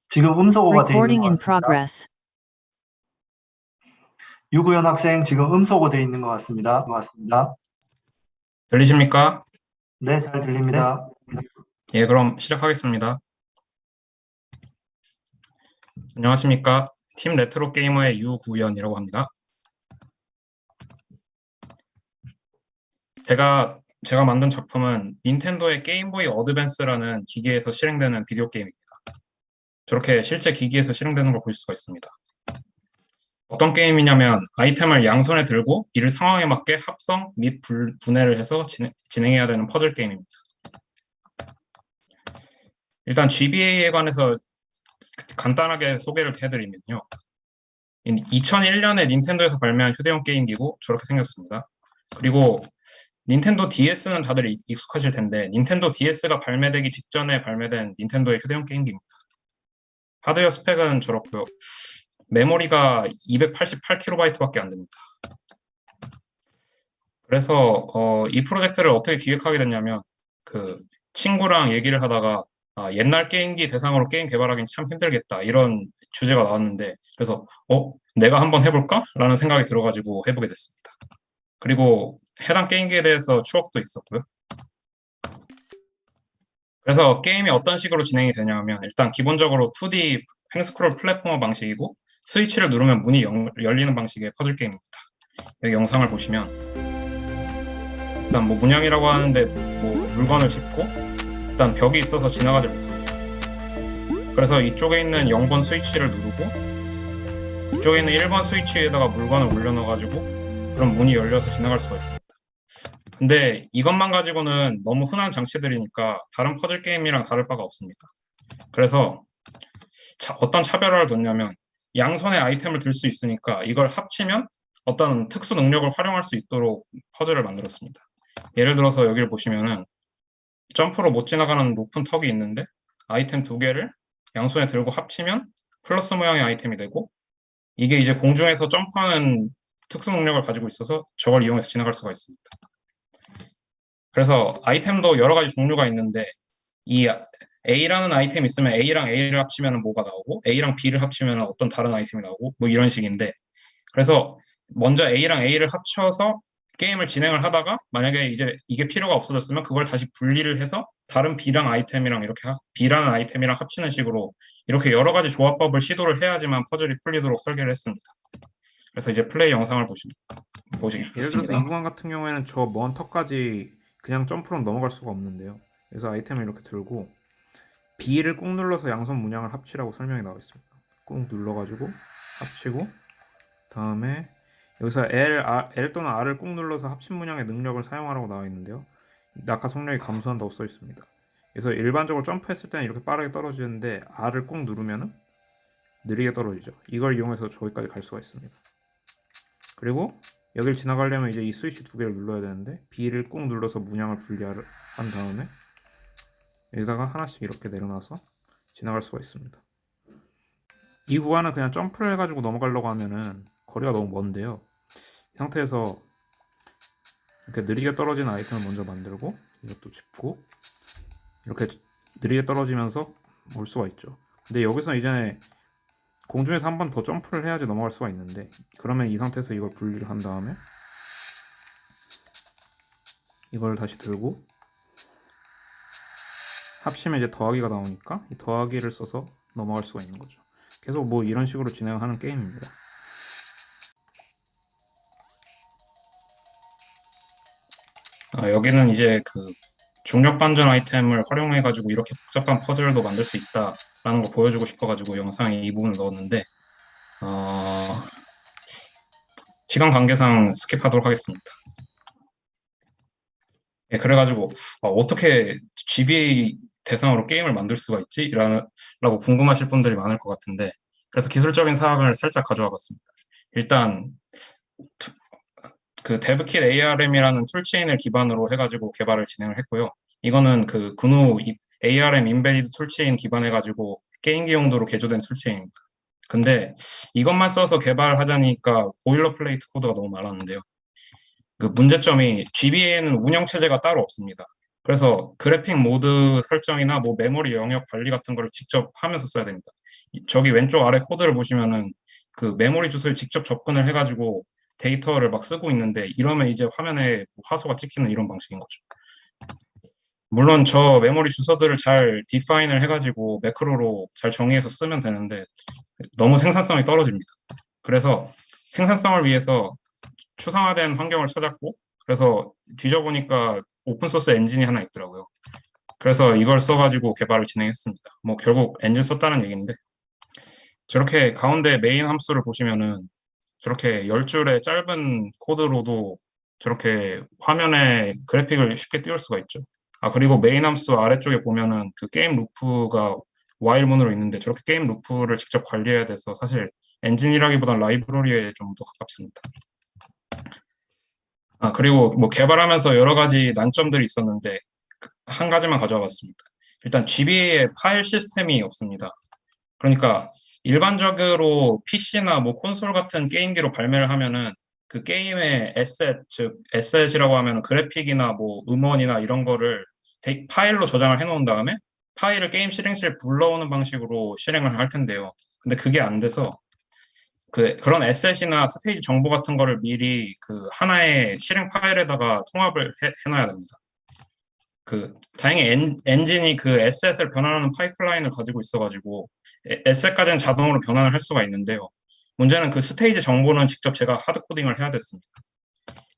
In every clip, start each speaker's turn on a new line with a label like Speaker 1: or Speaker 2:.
Speaker 1: 지금 음소거가 돼 있는
Speaker 2: Recording
Speaker 1: 것
Speaker 2: in
Speaker 1: 같습니다.
Speaker 2: progress.
Speaker 1: 유구현 학생 지금 음소거돼 있는 것 같습니다.
Speaker 3: 들리십니까?
Speaker 1: 네, 잘 들립니다.
Speaker 3: 예, 그럼 시작하겠습니다. 안녕하십니까? 팀 레트로 게이머의 유구현이라고 합니다. 제가 만든 작품은 닌텐도의 게임보이 어드밴스라는 기기에서 실행되는 비디오 게임입니다. 저렇게 실제 기기에서 실행되는 걸 볼 수가 있습니다. 어떤 게임이냐면 아이템을 양손에 들고 이를 상황에 맞게 합성 및 분해를 해서 진행해야 되는 퍼즐 게임입니다. 일단 GBA에 관해서 간단하게 소개를 해드리면요. 2001년에 닌텐도에서 발매한 휴대용 게임기고 저렇게 생겼습니다. 그리고 닌텐도 DS는 다들 익숙하실 텐데 닌텐도 DS가 발매되기 직전에 발매된 닌텐도의 휴대용 게임기입니다. 하드웨어 스펙은 저렇고요. 메모리가 288KB밖에 안 됩니다. 그래서 이 프로젝트를 어떻게 기획하게 됐냐면 친구랑 얘기를 하다가 옛날 게임기 대상으로 게임 개발하기는 참 힘들겠다 이런 주제가 나왔는데 그래서 내가 한번 해볼까? 라는 생각이 들어가지고 해보게 됐습니다. 그리고 해당 게임기에 대해서 추억도 있었고요. 그래서 게임이 어떤 식으로 진행이 되냐면 일단 기본적으로 2D 횡스크롤 플랫포머 방식이고 스위치를 누르면 문이 열리는 방식의 퍼즐 게임입니다. 여기 영상을 보시면 일단 문양이라고 하는데 물건을 짚고 일단 벽이 있어서 지나가지 못합니다. 그래서 이쪽에 있는 0번 스위치를 누르고 이쪽에 있는 1번 스위치에다가 물건을 올려넣어가지고 그럼 문이 열려서 지나갈 수가 있습니다. 근데 이것만 가지고는 너무 흔한 장치들이니까 다른 퍼즐 게임이랑 다를 바가 없습니다. 그래서 어떤 차별화를 뒀냐면 양손에 아이템을 들 수 있으니까 이걸 합치면 어떤 특수 능력을 활용할 수 있도록 퍼즐을 만들었습니다. 예를 들어서 여기를 보시면은 점프로 못 지나가는 높은 턱이 있는데 아이템 2개를 양손에 들고 합치면 플러스 모양의 아이템이 되고 이게 이제 공중에서 점프하는 특수 능력을 가지고 있어서 저걸 이용해서 지나갈 수가 있습니다. 그래서 아이템도 여러 가지 종류가 있는데 이 A라는 아이템이 있으면 A랑 A를 합치면 뭐가 나오고 A랑 B를 합치면 어떤 다른 아이템이 나오고 이런 식인데 그래서 먼저 A랑 A를 합쳐서 게임을 진행을 하다가 만약에 이제 이게 필요가 없어졌으면 그걸 다시 분리를 해서 다른 B랑 아이템이랑 이렇게 B라는 아이템이랑 합치는 식으로 이렇게 여러 가지 조합법을 시도를 해야지만 퍼즐이 풀리도록 설계를 했습니다. 그래서 이제 플레이 영상을 보시겠습니다.
Speaker 4: 예를 들어서 이 구간 같은 경우에는 저 먼 턱까지 그냥 점프로 넘어갈 수가 없는데요. 그래서 아이템을 이렇게 들고 B를 꾹 눌러서 양손 문양을 합치라고 설명이 나와 있습니다. 꾹 눌러가지고 합치고 다음에 여기서 L 또는 R을 꾹 눌러서 합친 문양의 능력을 사용하라고 나와 있는데요. 낙하 속력이 감소한다고 써 있습니다. 그래서 일반적으로 점프했을 때는 이렇게 빠르게 떨어지는데 R을 꾹 누르면은 느리게 떨어지죠. 이걸 이용해서 저기까지 갈 수가 있습니다. 그리고 여기를 지나가려면 이제 이 스위치 2개를 눌러야 되는데 B를 꾹 눌러서 문양을 분리한 다음에 여기다가 하나씩 이렇게 내려놔서 지나갈 수가 있습니다. 이 구간은 그냥 점프를 해가지고 넘어가려고 하면은 거리가 너무 먼데요. 이 상태에서 이렇게 느리게 떨어지는 아이템을 먼저 만들고 이것도 짚고 이렇게 느리게 떨어지면서 올 수가 있죠. 근데 여기서 이전에 공중에서 한 번 더 점프를 해야지 넘어갈 수가 있는데 그러면 이 상태에서 이걸 분리를 한 다음에 이걸 다시 들고 합치면 이제 더하기가 나오니까 이 더하기를 써서 넘어갈 수가 있는 거죠. 계속 이런 식으로 진행하는 게임입니다.
Speaker 3: 여기는 이제 중력 반전 아이템을 활용해가지고 이렇게 복잡한 퍼즐도 만들 수 있다라는 걸 보여주고 싶어가지고 영상에 이 부분을 넣었는데 시간 관계상 스킵하도록 하겠습니다. 예, 그래가지고 어떻게 GBA 대상으로 게임을 만들 수가 있지? 라고 궁금하실 분들이 많을 것 같은데 그래서 기술적인 사항을 살짝 가져와 봤습니다. 일단 데브킷 ARM이라는 툴체인을 기반으로 해가지고 개발을 진행을 했고요. 이거는 GNU ARM 인베디드 툴체인 기반해가지고 게임기 용도로 개조된 툴체인입니다. 근데 이것만 써서 개발하자니까 보일러플레이트 코드가 너무 많았는데요. 문제점이 GBA에는 운영체제가 따로 없습니다. 그래서 그래픽 모드 설정이나 메모리 영역 관리 같은 거를 직접 하면서 써야 됩니다. 저기 왼쪽 아래 코드를 보시면은 그 메모리 주소에 직접 접근을 해가지고 데이터를 막 쓰고 있는데 이러면 이제 화면에 화소가 찍히는 이런 방식인 거죠. 물론 저 메모리 주소들을 잘 디파인을 해가지고 매크로로 잘 정의해서 쓰면 되는데 너무 생산성이 떨어집니다. 그래서 생산성을 위해서 추상화된 환경을 찾았고 그래서 뒤져보니까 오픈소스 엔진이 하나 있더라고요. 그래서 이걸 써가지고 개발을 진행했습니다. 뭐 결국 엔진 썼다는 얘기인데 저렇게 가운데 메인 함수를 보시면은 저렇게 10줄의 짧은 코드로도 저렇게 화면에 그래픽을 쉽게 띄울 수가 있죠. 아, 그리고 메인 함수 아래쪽에 보면은 그 게임 루프가 while 문으로 있는데 저렇게 게임 루프를 직접 관리해야 돼서 사실 엔진이라기보단 라이브러리에 좀 더 가깝습니다. 아, 그리고 뭐 개발하면서 여러 가지 난점들이 있었는데 한 가지만 가져와 봤습니다. 일단 GBA에 파일 시스템이 없습니다. 그러니까 일반적으로 PC나 뭐 콘솔 같은 게임기로 발매를 하면은 그 게임의 에셋, 즉 에셋이라고 하면 그래픽이나 뭐 음원이나 이런 거를 파일로 저장을 해놓은 다음에 파일을 게임 실행실에 불러오는 방식으로 실행을 할 텐데요. 근데 그게 안 돼서 그런 에셋이나 스테이지 정보 같은 거를 미리 그 하나의 실행 파일에다가 통합을 해놔야 됩니다. 다행히 엔진이 그 에셋을 변환하는 파이프라인을 가지고 있어가지고 에셋까지는 자동으로 변환을 할 수가 있는데요. 문제는 그 스테이지 정보는 직접 제가 하드 코딩을 해야 됐습니다.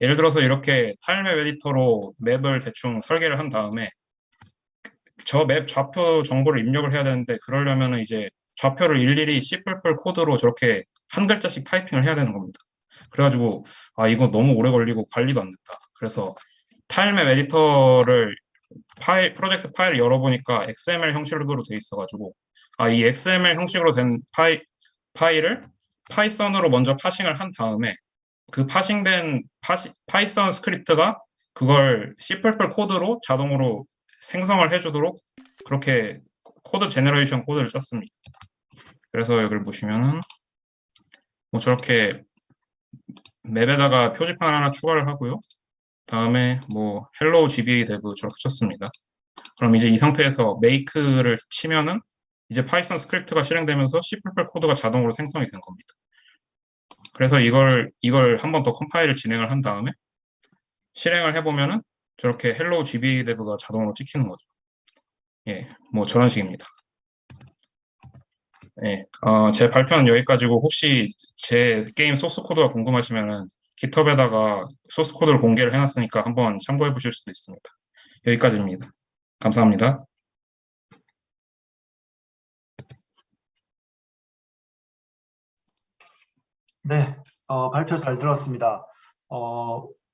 Speaker 3: 예를 들어서 이렇게 타일맵 에디터로 맵을 대충 설계를 한 다음에 저 맵 좌표 정보를 입력을 해야 되는데 그러려면은 이제 좌표를 일일이 C++ 코드로 저렇게 한 글자씩 타이핑을 해야 되는 겁니다. 그래가지고 아 이거 너무 오래 걸리고 관리도 안 됐다. 그래서 타일맵 에디터를 프로젝트 파일을 열어보니까 XML 형식으로 돼 있어가지고 이 XML 형식으로 된 파일을 파이썬으로 먼저 파싱을 한 다음에 그 파싱된 파이썬 스크립트가 그걸 C++ 코드로 자동으로 생성을 해주도록 그렇게 코드 제너레이션 코드를 짰습니다. 그래서 여기를 보시면은 뭐 저렇게 맵에다가 표지판 하나 추가를 하고요. 다음에 뭐 hello GBA dev 저렇게 쳤습니다. 그럼 이제 이 상태에서 make를 치면은 이제 파이썬 스크립트가 실행되면서 C++ 코드가 자동으로 생성이 된 겁니다. 그래서 이걸 한 번 더 컴파일을 진행을 한 다음에 실행을 해보면은 저렇게 hello GBA dev가 자동으로 찍히는 거죠. 예, 뭐 저런 식입니다. 예, 제 발표는 여기까지고 혹시 제 게임 소스 코드가 궁금하시면은 깃허브에다가 소스 코드를 공개를 해놨으니까 한번 참고해 보실 수도 있습니다. 여기까지입니다. 감사합니다.
Speaker 1: 네, 발표 잘 들었습니다.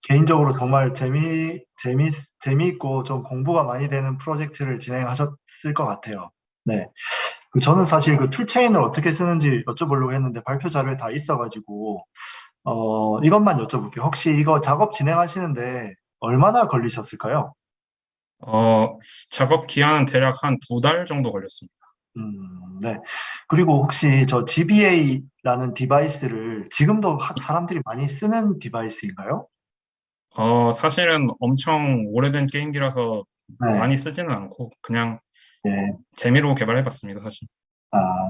Speaker 1: 개인적으로 정말 재미있고 좀 공부가 많이 되는 프로젝트를 진행하셨을 것 같아요. 네. 저는 사실 그 툴체인을 어떻게 쓰는지 여쭤보려고 했는데 발표 자료에 다 있어가지고, 이것만 여쭤볼게요. 혹시 이거 작업 진행하시는데 얼마나 걸리셨을까요?
Speaker 3: 작업 기한은 대략 한 2달 정도 걸렸습니다.
Speaker 1: 네. 그리고 혹시 저 GBA라는 디바이스를 지금도 사람들이 많이 쓰는 디바이스인가요?
Speaker 3: 사실은 엄청 오래된 게임기라서
Speaker 1: 네.
Speaker 3: 많이 쓰지는 않고 그냥
Speaker 1: 네.
Speaker 3: 재미로 개발해봤습니다, 사실.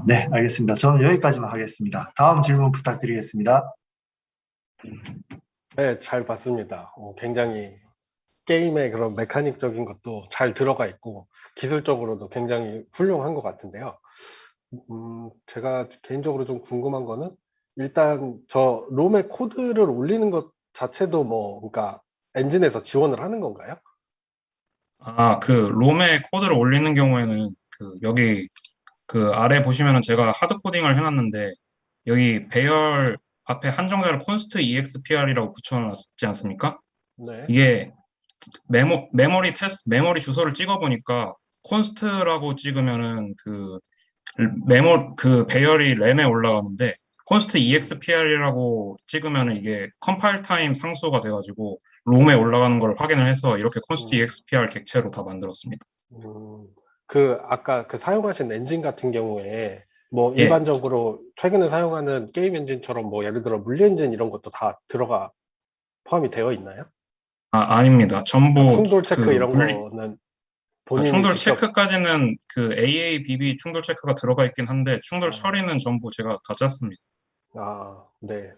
Speaker 1: 네, 알겠습니다. 저는 여기까지만 하겠습니다. 다음 질문 부탁드리겠습니다.
Speaker 2: 네, 잘 봤습니다. 굉장히 게임의 그런 메카닉적인 것도 잘 들어가 있고 기술적으로도 굉장히 훌륭한 것 같은데요. 제가 개인적으로 좀 궁금한 거는 일단 저 롬의 코드를 올리는 것 자체도 그러니까 엔진에서 지원을 하는 건가요?
Speaker 3: 그 롬에 코드를 올리는 경우에는 여기 아래 보시면은 제가 하드 코딩을 해놨는데 여기 배열 앞에 한정자를 const expr이라고 붙여놨지 않습니까?
Speaker 2: 네.
Speaker 3: 이게 메모리 주소를 찍어보니까 const라고 찍으면은 배열이 램에 올라가는데 const expr이라고 찍으면은 이게 컴파일 타임 상수가 돼가지고 롬에 올라가는 걸 확인을 해서 이렇게 const expr 객체로 다 만들었습니다.
Speaker 2: 아까 사용하신 엔진 같은 경우에
Speaker 3: 예.
Speaker 2: 일반적으로 최근에 사용하는 게임 엔진처럼 예를 들어 물리 엔진 이런 것도 다 포함이 되어 있나요?
Speaker 3: 아닙니다. 전부
Speaker 2: 충돌 체크 이런
Speaker 3: 물리,
Speaker 2: 거는 본인이
Speaker 3: 충돌
Speaker 2: 직접
Speaker 3: 체크까지는 그 AABB 충돌 체크가 들어가 있긴 한데 충돌
Speaker 2: 아.
Speaker 3: 처리는 전부 제가 다 짰습니다.
Speaker 2: 네.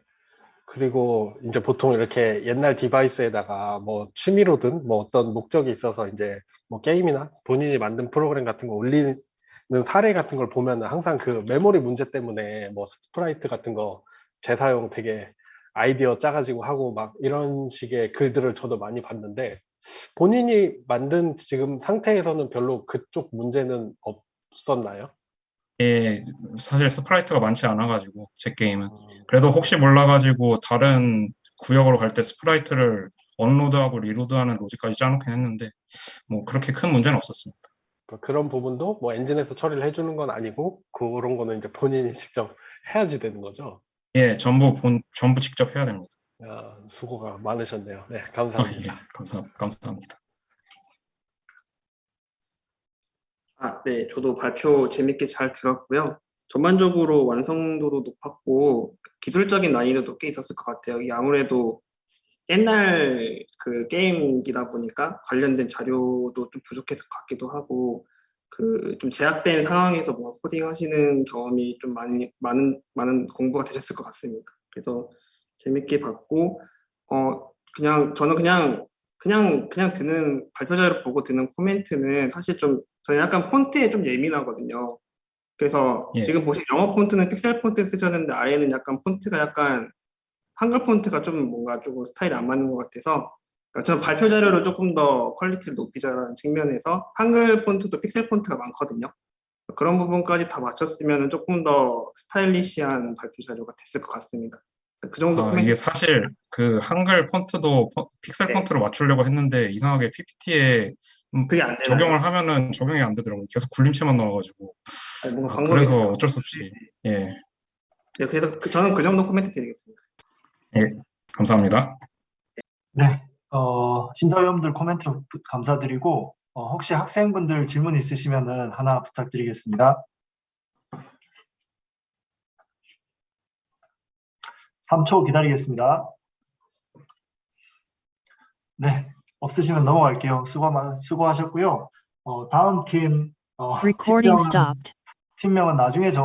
Speaker 2: 그리고 이제 보통 이렇게 옛날 디바이스에다가 뭐 취미로든 뭐 어떤 목적이 있어서 이제 뭐 게임이나 본인이 만든 프로그램 같은 거 올리는 사례 같은 걸 보면 항상 그 메모리 문제 때문에 뭐 스프라이트 같은 거 재사용 되게 아이디어 짜가지고 하고 막 이런 식의 글들을 저도 많이 봤는데 본인이 만든 지금 상태에서는 별로 그쪽 문제는 없었나요?
Speaker 3: 예, 사실 스프라이트가 많지 않아가지고 제 게임은.
Speaker 2: 음,
Speaker 3: 그래도 혹시 몰라가지고 다른 구역으로 갈 때 스프라이트를 언로드하고 리로드하는 로직까지 짜놓긴 했는데 뭐 그렇게 큰 문제는 없었습니다.
Speaker 2: 그런 부분도 뭐 엔진에서 처리를 해주는 건 아니고 그런 거는 이제 본인이 직접 해야지 되는 거죠.
Speaker 3: 예, 전부 직접 해야 됩니다.
Speaker 2: 수고가 많으셨네요. 네,
Speaker 3: 예,
Speaker 2: 감사합니다.
Speaker 3: 감사합니다.
Speaker 5: 네, 저도 발표 재밌게 잘 들었고요. 전반적으로 완성도도 높았고 기술적인 난이도도 꽤 있었을 것 같아요. 이게 아무래도 옛날 그 게임이다 보니까 관련된 자료도 좀 부족했을 것 같기도 하고 그 좀 제약된 상황에서 뭔가 코딩 하시는 경험이 좀 많은 공부가 되셨을 것 같습니다. 그래서 재밌게 봤고 그냥 저는 그냥 드는 발표 자료를 보고 드는 코멘트는 사실 좀 저는 약간 폰트에 좀 예민하거든요. 그래서
Speaker 3: 예,
Speaker 5: 지금 보신 영어 폰트는 픽셀 폰트 쓰셨는데 아래는 약간 폰트가 약간 한글 폰트가 좀 뭔가 조금 스타일이 안 맞는 것 같아서 그러니까 저는 발표 자료를 조금 더 퀄리티를 높이자라는 측면에서 한글 폰트도 픽셀 폰트가 많거든요. 그런 부분까지 다 맞췄으면 조금 더 스타일리시한 발표 자료가 됐을 것 같습니다. 그 정도
Speaker 3: 이게
Speaker 5: 코멘트.
Speaker 3: 사실 그 한글 폰트도 픽셀
Speaker 5: 네,
Speaker 3: 폰트로 맞추려고 했는데 이상하게 PPT에
Speaker 5: 그게 안 되나요?
Speaker 3: 적용을 하면은 적용이 안 되더라고요. 계속 굴림체만 나와가지고.
Speaker 5: 아니, 뭔가 방법이
Speaker 3: 그래서
Speaker 5: 있을까?
Speaker 3: 어쩔 수 없이. 예,
Speaker 5: 네, 그래서 저는 그 정도 코멘트 드리겠습니다.
Speaker 3: 예, 감사합니다.
Speaker 1: 네, 심사위원들 코멘트 감사드리고, 혹시 학생분들 질문 있으시면은 하나 부탁드리겠습니다. 3초 기다리겠습니다. 네, 없으시면 넘어갈게요. 수고하셨고요. 다음
Speaker 6: Recording stopped.
Speaker 1: 팀명은 나중에 정하겠습니다.